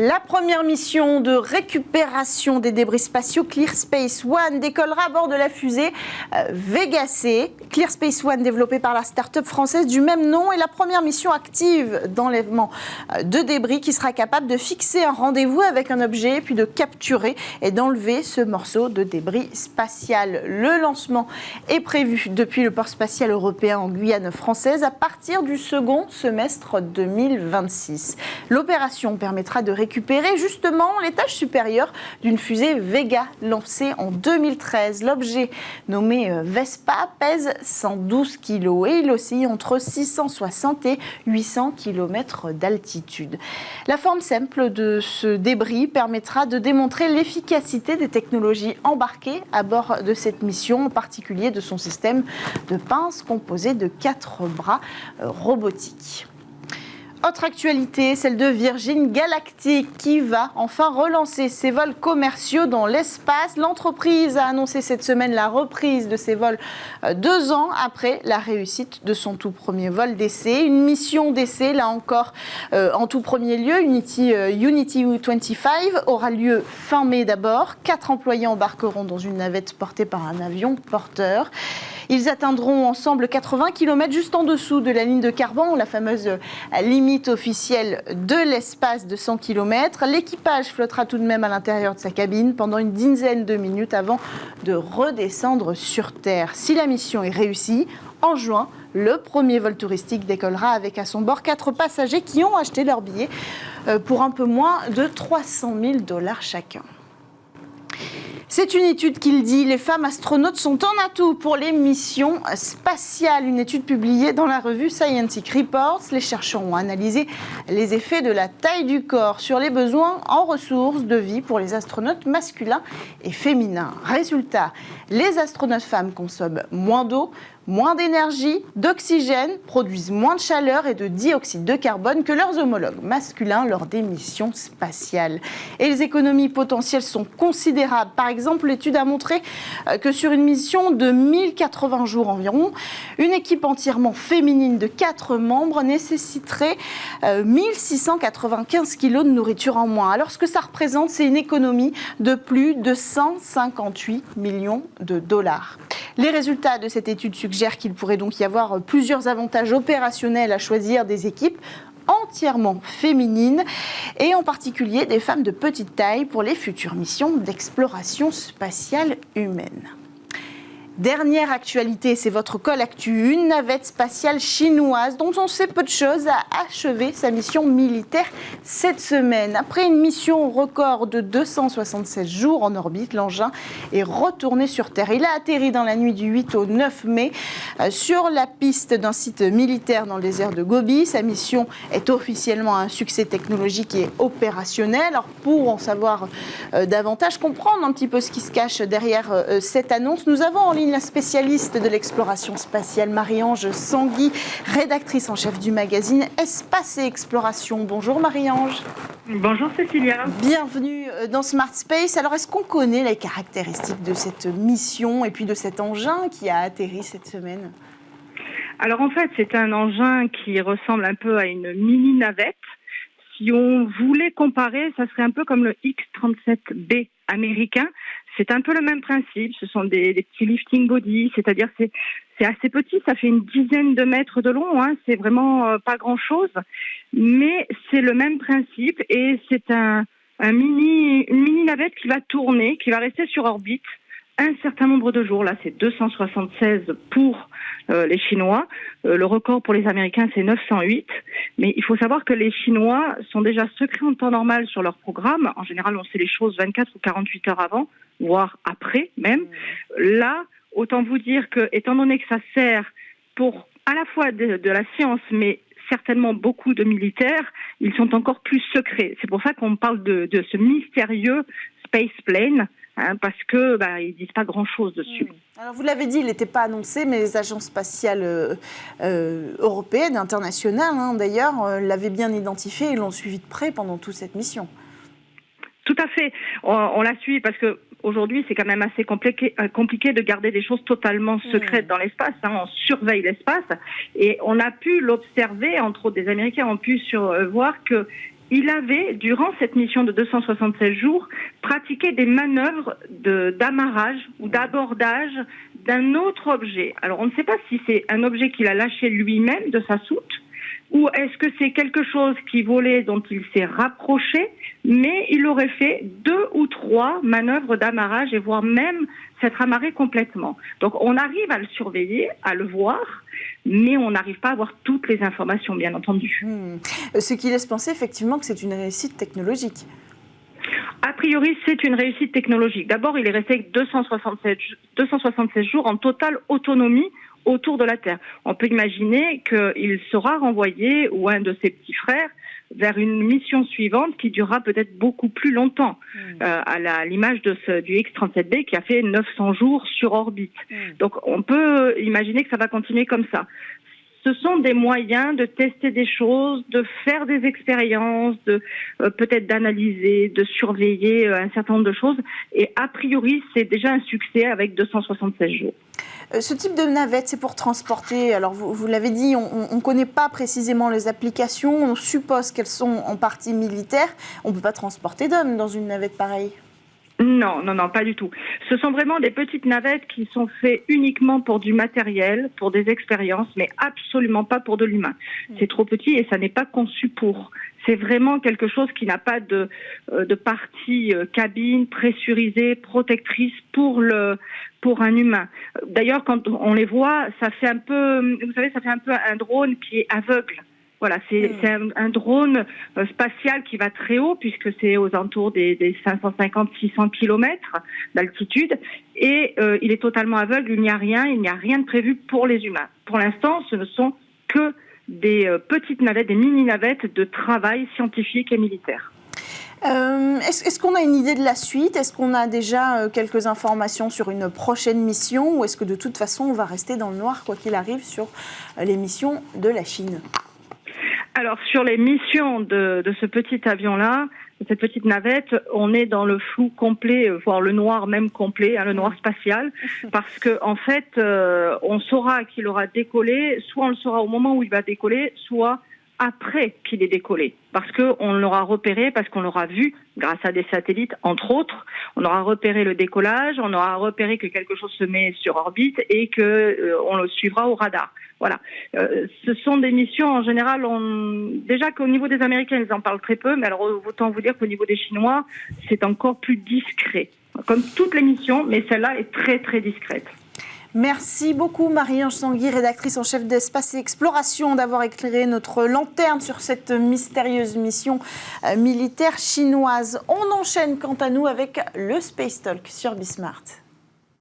La première mission de récupération des débris spatiaux ClearSpace One décollera à bord de la fusée Vega C. ClearSpace One, développée par la start-up française du même nom, est la première mission active d'enlèvement de débris qui sera capable de fixer un rendez-vous avec un objet, puis de capturer et d'enlever ce morceau de débris spatial. Le lancement est prévu depuis le port spatial européen en Guyane française à partir du second semestre 2026. L'opération permettra de récupérer justement l'étage supérieur d'une fusée Vega lancée en 2013. L'objet nommé Vespa pèse 112 kg et il oscille entre 660 et 800 km d'altitude. La forme simple de ce débris permettra de démontrer l'efficacité des technologies embarquées à bord de cette mission, en particulier de son système de pince composé de 4 bras robotiques. Autre actualité, celle de Virgin Galactic qui va enfin relancer ses vols commerciaux dans l'espace. L'entreprise a annoncé cette semaine la reprise de ses vols 2 ans après la réussite de son tout premier vol d'essai. Une mission d'essai, là encore, en tout premier lieu, Unity 25 aura lieu fin mai d'abord. 4 employés embarqueront dans une navette portée par un avion porteur. Ils atteindront ensemble 80 km juste en dessous de la ligne de Carbon, la fameuse limite officielle de l'espace de 100 km. L'équipage flottera tout de même à l'intérieur de sa cabine pendant une dizaine de minutes avant de redescendre sur Terre. Si la mission est réussie, en juin, le premier vol touristique décollera avec à son bord 4 passagers qui ont acheté leur billet pour un peu moins de 300 000 $ chacun. C'est une étude qui le dit, les femmes astronautes sont un atout pour les missions spatiales. Une étude publiée dans la revue Scientific Reports. Les chercheurs ont analysé les effets de la taille du corps sur les besoins en ressources de vie pour les astronautes masculins et féminins. Résultat, les astronautes femmes consomment moins d'eau, moins d'énergie, d'oxygène, produisent moins de chaleur et de dioxyde de carbone que leurs homologues masculins lors des missions spatiales. Et les économies potentielles sont considérables. Par exemple, l'étude a montré que sur une mission de 1080 jours environ, une équipe entièrement féminine de 4 membres nécessiterait 1695 kg de nourriture en moins. Alors ce que ça représente, c'est une économie de plus de 158 millions de $. Les résultats de cette étude suggèrent qu'il pourrait donc y avoir plusieurs avantages opérationnels à choisir des équipes entièrement féminines et en particulier des femmes de petite taille pour les futures missions d'exploration spatiale humaine. Dernière actualité, c'est votre Colactu. Une navette spatiale chinoise dont on sait peu de choses a achevé sa mission militaire cette semaine. Après une mission record de 276 jours en orbite, l'engin est retourné sur Terre. Il a atterri dans la nuit du 8 au 9 mai sur la piste d'un site militaire dans le désert de Gobi. Sa mission est officiellement un succès technologique et opérationnel. Alors pour en savoir davantage, comprendre un petit peu ce qui se cache derrière cette annonce, nous avons en ligne la spécialiste de l'exploration spatiale Marie-Ange Sangui, rédactrice en chef du magazine Espace et Exploration. Bonjour Marie-Ange. Bonjour Cécilia. Bienvenue dans Smart Space. Alors est-ce qu'on connaît les caractéristiques de cette mission et puis de cet engin qui a atterri cette semaine ? Alors en fait, c'est un engin qui ressemble un peu à une mini-navette. Si on voulait comparer, ça serait un peu comme le X-37B américain. C'est un peu le même principe, ce sont des petits lifting body, c'est-à-dire c'est assez petit, ça fait une dizaine de mètres de long, c'est vraiment pas grand-chose, mais c'est le même principe et c'est une mini navette qui va tourner, qui va rester sur orbite un certain nombre de jours. Là, c'est 276 pour les Chinois. Le record pour les Américains, c'est 908. Mais il faut savoir que les Chinois sont déjà secrets en temps normal sur leur programme. En général, on sait les choses 24 ou 48 heures avant, voire après même. Là, autant vous dire que, étant donné que ça sert pour à la fois de la science, mais certainement beaucoup de militaires, ils sont encore plus secrets. C'est pour ça qu'on parle de ce mystérieux space plane, parce que ils disent pas grand-chose dessus. Alors vous l'avez dit, il n'était pas annoncé, mais les agences spatiales européennes, internationales d'ailleurs, l'avaient bien identifié et l'ont suivi de près pendant toute cette mission. Tout à fait. On la suit parce que aujourd'hui, c'est quand même assez compliqué de garder des choses totalement secrètes dans l'espace. On surveille l'espace et on a pu l'observer, entre autres des Américains ont pu voir que il avait, durant cette mission de 276 jours, pratiqué des manœuvres d'amarrage ou d'abordage d'un autre objet. Alors, on ne sait pas si c'est un objet qu'il a lâché lui-même de sa soute, ou est-ce que c'est quelque chose qui volait dont il s'est rapproché, mais il aurait fait 2 ou 3 manœuvres d'amarrage et voire même s'être amarré complètement. Donc on arrive à le surveiller, à le voir, mais on n'arrive pas à avoir toutes les informations, bien entendu. Ce qui laisse penser effectivement que c'est une réussite technologique. A priori, c'est une réussite technologique. D'abord, il est resté 276 jours en totale autonomie autour de la Terre. On peut imaginer qu'il sera renvoyé, ou un de ses petits frères, vers une mission suivante qui durera peut-être beaucoup plus longtemps, à l'image du X-37B qui a fait 900 jours sur orbite. Donc on peut imaginer que ça va continuer comme ça. Ce sont des moyens de tester des choses, de faire des expériences, peut-être d'analyser, de surveiller un certain nombre de choses. Et a priori, c'est déjà un succès avec 276 jours. Ce type de navette, c'est pour transporter, alors vous l'avez dit, on ne connaît pas précisément les applications, on suppose qu'elles sont en partie militaires. On ne peut pas transporter d'hommes dans une navette pareille. Non, pas du tout. Ce sont vraiment des petites navettes qui sont faites uniquement pour du matériel, pour des expériences, mais absolument pas pour de l'humain. C'est trop petit et ça n'est pas conçu pour. C'est vraiment quelque chose qui n'a pas de partie cabine pressurisée, protectrice pour un humain. D'ailleurs, quand on les voit, ça fait un peu, vous savez, ça fait un peu un drone qui est aveugle. Voilà, c'est un drone spatial qui va très haut puisque c'est aux alentours des 550-600 kilomètres d'altitude et il est totalement aveugle, il n'y a rien de prévu pour les humains. Pour l'instant, ce ne sont que des petites navettes, des mini-navettes de travail scientifique et militaire. Est-ce qu'on a une idée de la suite? Est-ce qu'on a déjà quelques informations sur une prochaine mission ou est-ce que de toute façon on va rester dans le noir quoi qu'il arrive sur les missions de la Chine? Alors, sur les missions de ce petit avion-là, de cette petite navette, on est dans le flou complet, voire le noir même complet, le noir spatial, parce que en fait, on saura qu'il aura décollé, soit on le saura au moment où il va décoller, soit après qu'il ait décollé, parce qu'on l'aura repéré, parce qu'on l'aura vu grâce à des satellites, entre autres. On aura repéré le décollage, on aura repéré que quelque chose se met sur orbite et que on le suivra au radar. Voilà. Ce sont des missions, en général, déjà qu'au niveau des Américains, ils en parlent très peu, mais alors autant vous dire qu'au niveau des Chinois, c'est encore plus discret. Comme toutes les missions, mais celle-là est très, très discrète. Merci beaucoup Marie-Ange Sanguy, rédactrice en chef d'Espace et Exploration, d'avoir éclairé notre lanterne sur cette mystérieuse mission militaire chinoise. On enchaîne quant à nous avec le Space Talk sur Bismart.